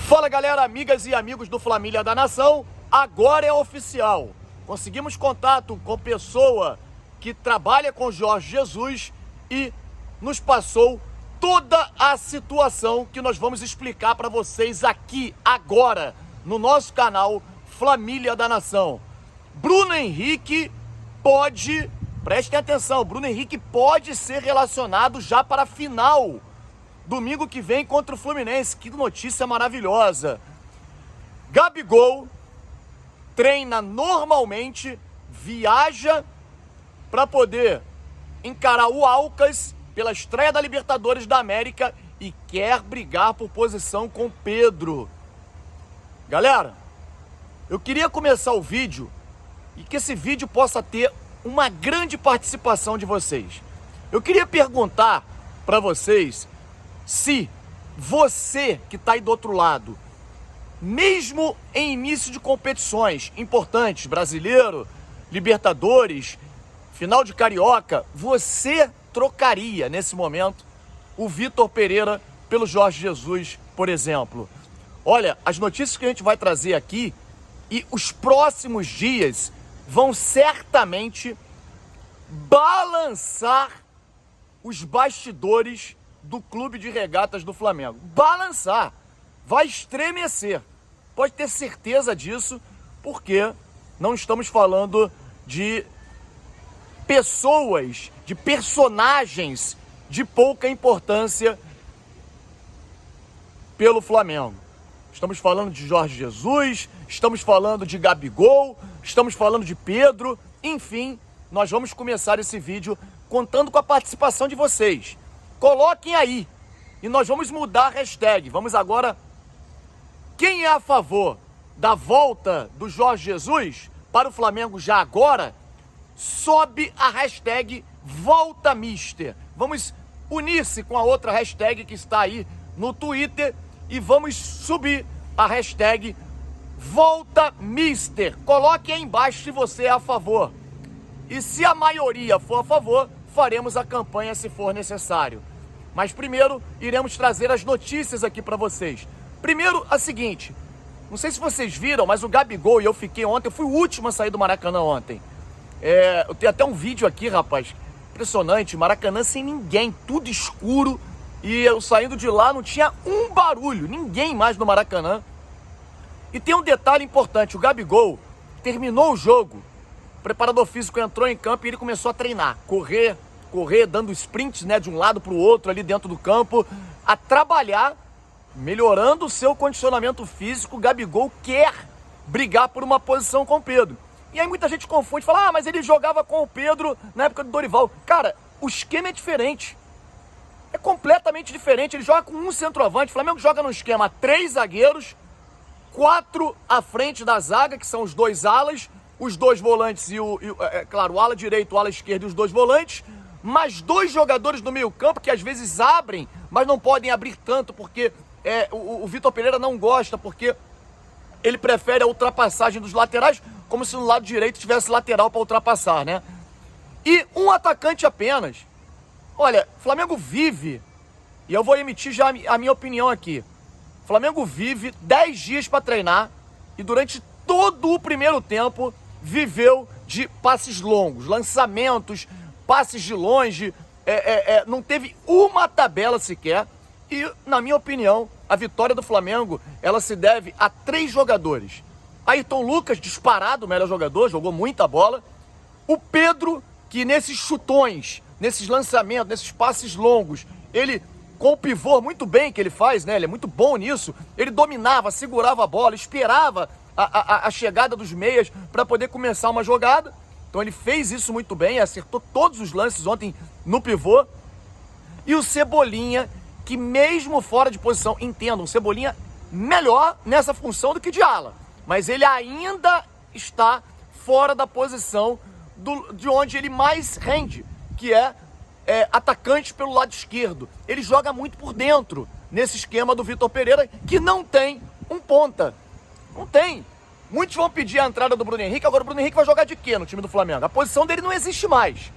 Fala galera, amigas e amigos do Família da Nação, agora é oficial. Conseguimos contato com pessoa que trabalha com Jorge Jesus e nos passou toda a situação que nós vamos explicar para vocês aqui, agora, no nosso canal Família da Nação. Bruno Henrique pode, prestem atenção, Bruno Henrique pode ser relacionado já para a final domingo que vem contra o Fluminense. Que notícia maravilhosa. Gabigol treina normalmente, viaja para poder encarar o Alcas pela estreia da Libertadores da América e quer brigar por posição com Pedro. Galera, eu queria começar o vídeo e que esse vídeo possa ter uma grande participação de vocês. Eu queria perguntar para vocês se você que está aí do outro lado, mesmo em início de competições importantes, Brasileiro, Libertadores, final de Carioca, você trocaria nesse momento o Vitor Pereira pelo Jorge Jesus, por exemplo? Olha, as notícias que a gente vai trazer aqui e os próximos dias vão certamente balançar os bastidores do Clube de Regatas do Flamengo. Balançar, vai estremecer. Pode ter certeza disso, porque não estamos falando de pessoas, de personagens de pouca importância pelo Flamengo. Estamos falando de Jorge Jesus, estamos falando de Gabigol, estamos falando de Pedro, enfim, nós vamos começar esse vídeo contando com a participação de vocês. Coloquem aí e nós vamos mudar a hashtag. Vamos agora, quem é a favor da volta do Jorge Jesus para o Flamengo já agora, sobe a hashtag VoltaMister. Vamos unir-se com a outra hashtag que está aí no Twitter e vamos subir a hashtag VoltaMister. Coloque aí embaixo se você é a favor. E se a maioria for a favor, faremos a campanha se for necessário. Mas primeiro, iremos trazer as notícias aqui para vocês. Primeiro, a seguinte, não sei se vocês viram, mas o Gabigol, e eu fiquei ontem, eu fui o último a sair do Maracanã ontem. Eu tenho até um vídeo aqui, rapaz, impressionante, Maracanã sem ninguém, tudo escuro, e eu saindo de lá não tinha um barulho, ninguém mais no Maracanã. E tem um detalhe importante, o Gabigol terminou o jogo, o preparador físico entrou em campo e ele começou a treinar, correr, dando sprints, né, de um lado para o outro ali dentro do campo, a trabalhar, melhorando o seu condicionamento físico. O Gabigol quer brigar por uma posição com o Pedro. E aí muita gente confunde, fala, mas ele jogava com o Pedro na época do Dorival. Cara, o esquema é diferente. É completamente diferente. Ele joga com um centroavante. O Flamengo joga num esquema 3 zagueiros, 4 à frente da zaga, que são os 2 alas, os 2 volantes e claro, o ala direito, o ala esquerdo e os 2 volantes, mais 2 jogadores no meio campo que às vezes abrem, mas não podem abrir tanto, porque o Vitor Pereira não gosta, porque ele prefere a ultrapassagem dos laterais, como se no lado direito tivesse lateral para ultrapassar, né? E um atacante apenas. Olha, o Flamengo vive, e eu vou emitir já a minha opinião aqui, o Flamengo vive 10 dias para treinar, e durante todo o primeiro tempo viveu de passes longos, lançamentos, passes de longe, não teve uma tabela sequer. E, na minha opinião, a vitória do Flamengo, ela se deve a 3 jogadores. Ayrton Lucas, disparado, o melhor jogador, jogou muita bola. O Pedro, que nesses chutões, nesses lançamentos, nesses passes longos, ele, com o pivô muito bem que ele faz, né? Ele é muito bom nisso. Ele dominava, segurava a bola, esperava a chegada dos meias para poder começar uma jogada. Então ele fez isso muito bem, acertou todos os lances ontem no pivô. E o Cebolinha, que mesmo fora de posição, entendo, um Cebolinha melhor nessa função do que de ala, mas ele ainda está fora da posição de onde ele mais rende, que é atacante pelo lado esquerdo. Ele joga muito por dentro, nesse esquema do Vitor Pereira, que não tem um ponta. Não tem. Muitos vão pedir a entrada do Bruno Henrique. Agora o Bruno Henrique vai jogar de quê no time do Flamengo? A posição dele não existe mais.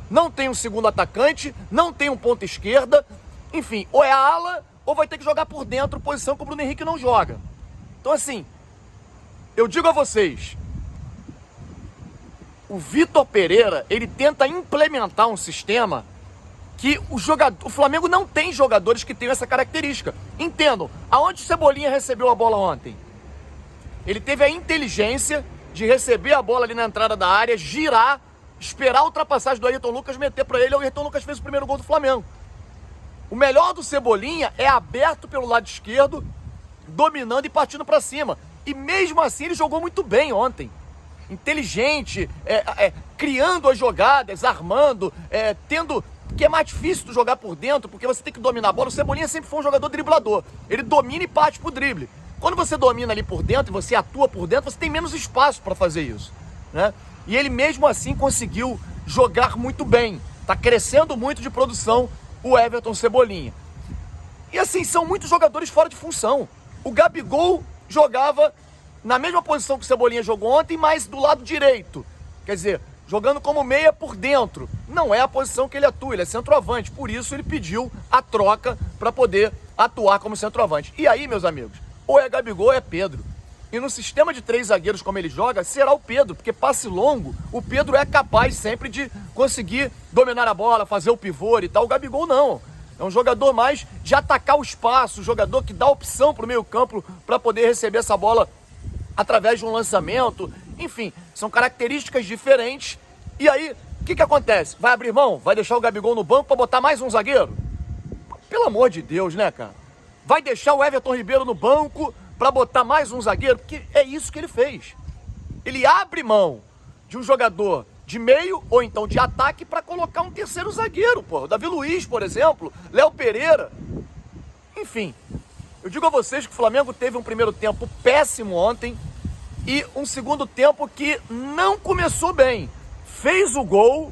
Não tem um segundo atacante, não tem um ponta esquerda. Enfim, ou é ala ou vai ter que jogar por dentro, posição que o Bruno Henrique não joga. Então assim, eu digo a vocês, o Vitor Pereira, ele tenta implementar um sistema que o Flamengo não tem jogadores que tenham essa característica. Entendam, aonde o Cebolinha recebeu a bola ontem? Ele teve a inteligência de receber a bola ali na entrada da área, girar, esperar a ultrapassagem do Ayrton Lucas, meter para ele, e o Ayrton Lucas fez o primeiro gol do Flamengo. O melhor do Cebolinha é aberto pelo lado esquerdo, dominando e partindo para cima. E mesmo assim ele jogou muito bem ontem. Inteligente, criando as jogadas, armando, tendo... que é mais difícil tu jogar por dentro, porque você tem que dominar a bola. O Cebolinha sempre foi um jogador driblador. Ele domina e parte pro drible. Quando você domina ali por dentro e você atua por dentro, você tem menos espaço para fazer isso, né? E ele mesmo assim conseguiu jogar muito bem. Tá crescendo muito de produção o Everton Cebolinha. E assim, são muitos jogadores fora de função. O Gabigol jogava na mesma posição que o Cebolinha jogou ontem, mas do lado direito. Quer dizer, jogando como meia por dentro. Não é a posição que ele atua, ele é centroavante. Por isso ele pediu a troca para poder atuar como centroavante. E aí, meus amigos, ou é Gabigol ou é Pedro. E no sistema de 3 zagueiros como ele joga, será o Pedro, porque passe longo, o Pedro é capaz sempre de conseguir dominar a bola, fazer o pivô e tal. O Gabigol não. É um jogador mais de atacar o espaço, um jogador que dá opção para o meio campo para poder receber essa bola através de um lançamento. Enfim, são características diferentes. E aí, o que acontece? Vai abrir mão? Vai deixar o Gabigol no banco para botar mais um zagueiro? Pelo amor de Deus, né, cara? Vai deixar o Everton Ribeiro no banco para botar mais um zagueiro? Porque é isso que ele fez. Ele abre mão de um jogador de meio ou então de ataque para colocar um terceiro zagueiro, pô. Davi Luiz, por exemplo, Léo Pereira. Enfim, eu digo a vocês que o Flamengo teve um primeiro tempo péssimo ontem e um segundo tempo que não começou bem. Fez o gol,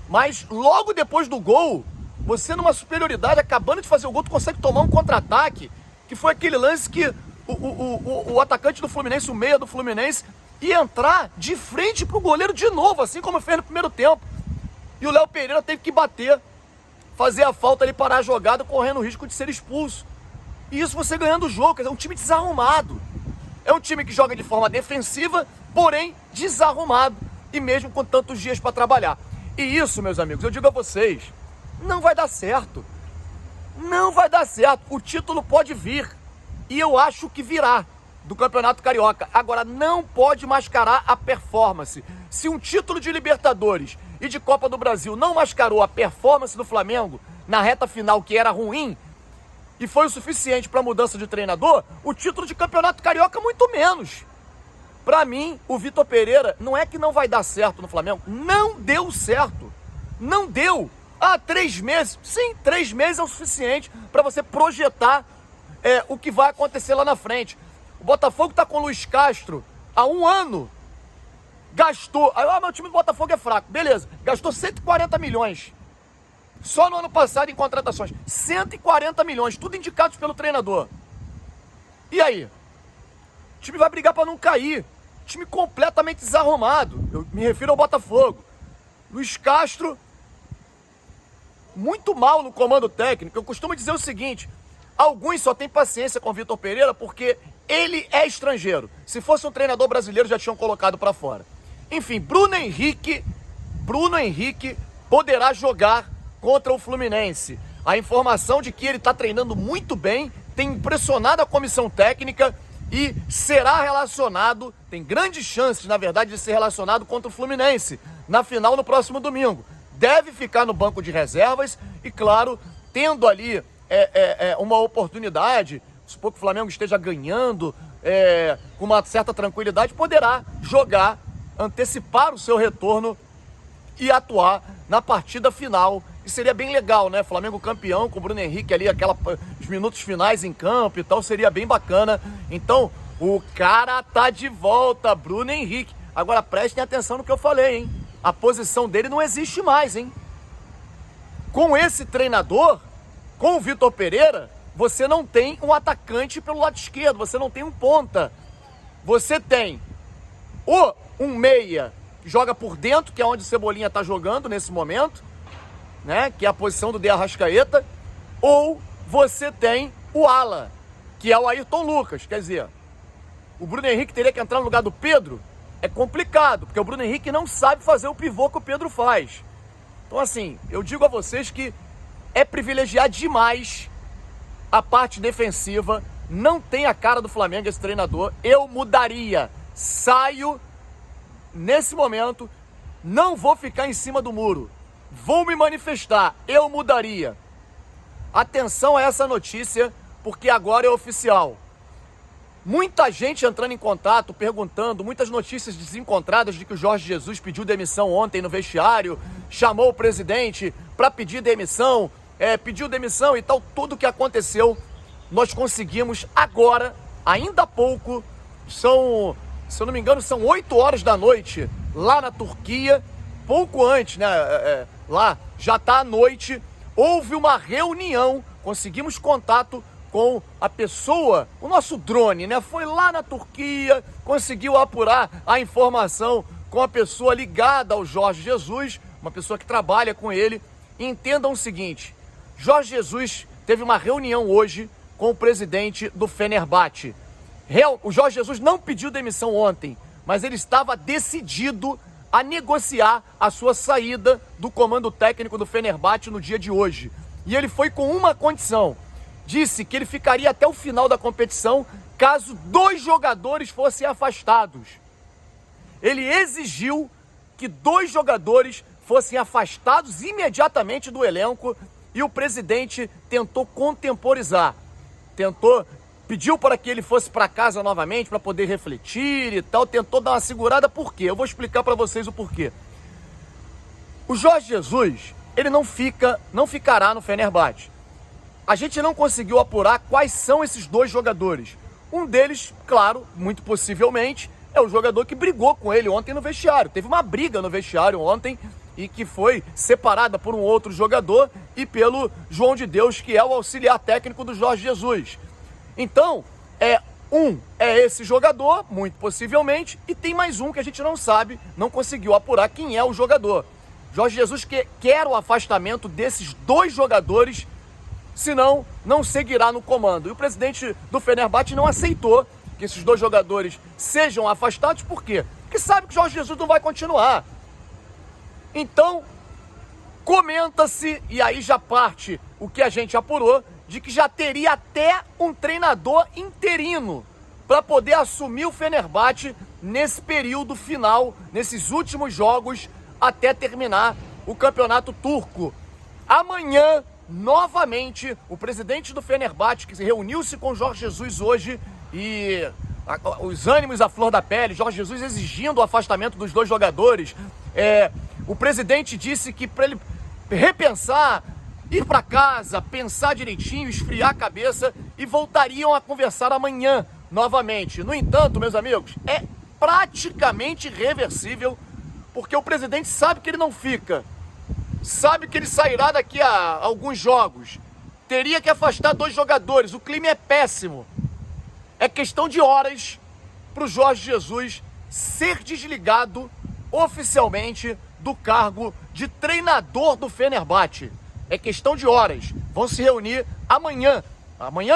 mas logo depois do gol, você numa superioridade, acabando de fazer o gol, tu consegue tomar um contra-ataque, que foi aquele lance que o atacante do Fluminense, o meia do Fluminense, ia entrar de frente pro goleiro de novo, assim como fez no primeiro tempo. E o Léo Pereira teve que bater, fazer a falta ali, parar a jogada, correndo o risco de ser expulso. E isso você ganhando o jogo, quer dizer, é um time desarrumado. É um time que joga de forma defensiva, porém desarrumado. E mesmo com tantos dias para trabalhar. E isso, meus amigos, eu digo a vocês, não vai dar certo. Não vai dar certo. O título pode vir. E eu acho que virá do Campeonato Carioca. Agora, não pode mascarar a performance. Se um título de Libertadores e de Copa do Brasil não mascarou a performance do Flamengo na reta final, que era ruim, e foi o suficiente para a mudança de treinador, o título de Campeonato Carioca muito menos. Para mim, o Vitor Pereira não é que não vai dar certo no Flamengo. Não deu certo. Não deu. 3 meses. Sim, 3 meses é o suficiente para você projetar o que vai acontecer lá na frente. O Botafogo está com o Luiz Castro há 1 ano. Gastou. Meu time do Botafogo é fraco. Beleza. Gastou 140 milhões. Só no ano passado em contratações. 140 milhões. Tudo indicados pelo treinador. E aí? O time vai brigar para não cair. Time completamente desarrumado. Eu me refiro ao Botafogo. Luiz Castro, muito mal no comando técnico. Eu costumo dizer o seguinte: alguns só têm paciência com o Vitor Pereira porque ele é estrangeiro. Se fosse um treinador brasileiro, já tinham colocado para fora. Enfim, Bruno Henrique poderá jogar contra o Fluminense. A informação de que ele está treinando muito bem, tem impressionado a comissão técnica e será relacionado, tem grandes chances, na verdade, de ser relacionado contra o Fluminense na final no próximo domingo. Deve ficar no banco de reservas e, claro, tendo ali uma oportunidade, supor que o Flamengo esteja ganhando com uma certa tranquilidade, poderá jogar, antecipar o seu retorno e atuar na partida final. E seria bem legal, né? Flamengo campeão, com o Bruno Henrique ali, os minutos finais em campo e tal, seria bem bacana. Então, o cara tá de volta, Bruno Henrique. Agora, prestem atenção no que eu falei, hein? A posição dele não existe mais, hein? Com esse treinador, com o Vitor Pereira, você não tem um atacante pelo lado esquerdo, você não tem um ponta. Você tem um meia que joga por dentro, que é onde o Cebolinha tá jogando nesse momento, né, que é a posição do De Arrascaeta, ou você tem o ala, que é o Ayrton Lucas. Quer dizer, o Bruno Henrique teria que entrar no lugar do Pedro? É complicado, porque o Bruno Henrique não sabe fazer o pivô que o Pedro faz. Então, assim, eu digo a vocês que é privilegiar demais a parte defensiva. Não tem a cara do Flamengo esse treinador. Eu mudaria. Saio nesse momento. Não vou ficar em cima do muro. Vou me manifestar. Eu mudaria. Atenção a essa notícia, porque agora é oficial. Muita gente entrando em contato, perguntando, muitas notícias desencontradas de que o Jorge Jesus pediu demissão ontem no vestiário, chamou o presidente para pedir demissão, pediu demissão e tal. Tudo que aconteceu, nós conseguimos agora, ainda há pouco, se eu não me engano, são 8 horas da noite, lá na Turquia, pouco antes, né? Lá já está à noite, houve uma reunião, conseguimos contato com a pessoa, o nosso drone, né? Foi lá na Turquia, conseguiu apurar a informação com a pessoa ligada ao Jorge Jesus, uma pessoa que trabalha com ele. E entendam o seguinte, Jorge Jesus teve uma reunião hoje com o presidente do Fenerbahçe. O Jorge Jesus não pediu demissão ontem, mas ele estava decidido a negociar a sua saída do comando técnico do Fenerbahçe no dia de hoje. E ele foi com uma condição. Disse que ele ficaria até o final da competição caso 2 jogadores fossem afastados. Ele exigiu que 2 jogadores fossem afastados imediatamente do elenco e o presidente tentou contemporizar. Pediu para que ele fosse para casa novamente para poder refletir e tal, tentou dar uma segurada. Por quê? Eu vou explicar para vocês o porquê. O Jorge Jesus, ele não ficará no Fenerbahçe. A gente não conseguiu apurar quais são esses 2 jogadores. Um deles, claro, muito possivelmente, é o jogador que brigou com ele ontem no vestiário. Teve uma briga no vestiário ontem e que foi separada por um outro jogador e pelo João de Deus, que é o auxiliar técnico do Jorge Jesus. Então, é esse jogador, muito possivelmente, e tem mais um que a gente não sabe, não conseguiu apurar quem é o jogador. Jorge Jesus quer o afastamento desses 2 jogadores, senão não seguirá no comando. E o presidente do Fenerbahçe não aceitou que esses 2 jogadores sejam afastados. Por quê? Porque sabe que o Jorge Jesus não vai continuar. Então, comenta-se, e aí já parte o que a gente apurou, de que já teria até um treinador interino para poder assumir o Fenerbahçe nesse período final, nesses últimos jogos, até terminar o campeonato turco. Amanhã, novamente, o presidente do Fenerbahçe, que reuniu-se com o Jorge Jesus hoje, e os ânimos à flor da pele, Jorge Jesus exigindo o afastamento dos 2 jogadores, o presidente disse que para ele repensar, ir para casa, pensar direitinho, esfriar a cabeça e voltariam a conversar amanhã novamente. No entanto, meus amigos, é praticamente irreversível, porque o presidente sabe que ele não fica, sabe que ele sairá daqui a alguns jogos, teria que afastar 2 jogadores, o clima é péssimo. É questão de horas para o Jorge Jesus ser desligado oficialmente do cargo de treinador do Fenerbahçe. É questão de horas. Vão se reunir amanhã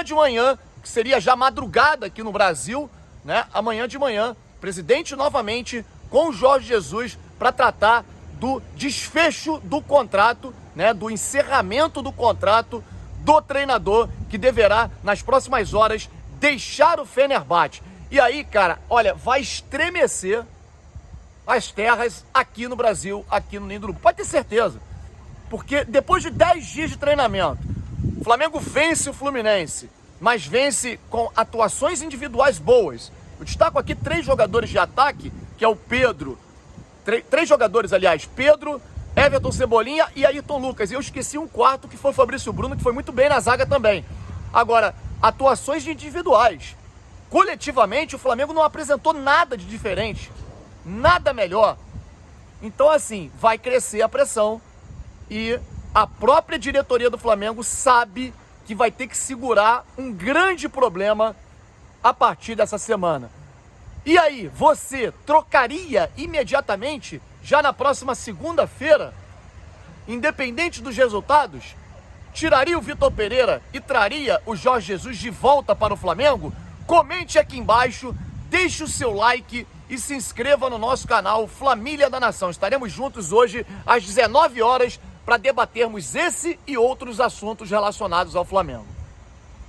de manhã, que seria já madrugada aqui no Brasil, né? Amanhã de manhã, presidente novamente com o Jorge Jesus para tratar do desfecho do contrato, né? Do encerramento do contrato do treinador, que deverá, nas próximas horas, deixar o Fenerbahçe. E aí, cara, olha, vai estremecer as terras aqui no Brasil, aqui no Ninho do Urubu. Pode ter certeza. Porque depois de 10 dias de treinamento, o Flamengo vence o Fluminense, mas vence com atuações individuais boas. Eu destaco aqui 3 jogadores de ataque, que é o Pedro. 3 jogadores, aliás, Pedro, Everton Cebolinha e Ayrton Lucas. E eu esqueci um quarto, que foi o Fabrício Bruno, que foi muito bem na zaga também. Agora, atuações individuais. Coletivamente, o Flamengo não apresentou nada de diferente, nada melhor. Então, assim, vai crescer a pressão e a própria diretoria do Flamengo sabe que vai ter que segurar um grande problema a partir dessa semana. E aí, você trocaria imediatamente, já na próxima segunda-feira, independente dos resultados? tiraria o Vitor Pereira e traria o Jorge Jesus de volta para o Flamengo? Comente aqui embaixo, deixe o seu like e se inscreva no nosso canal Família da Nação. Estaremos juntos hoje às 19 horas para debatermos esse e outros assuntos relacionados ao Flamengo.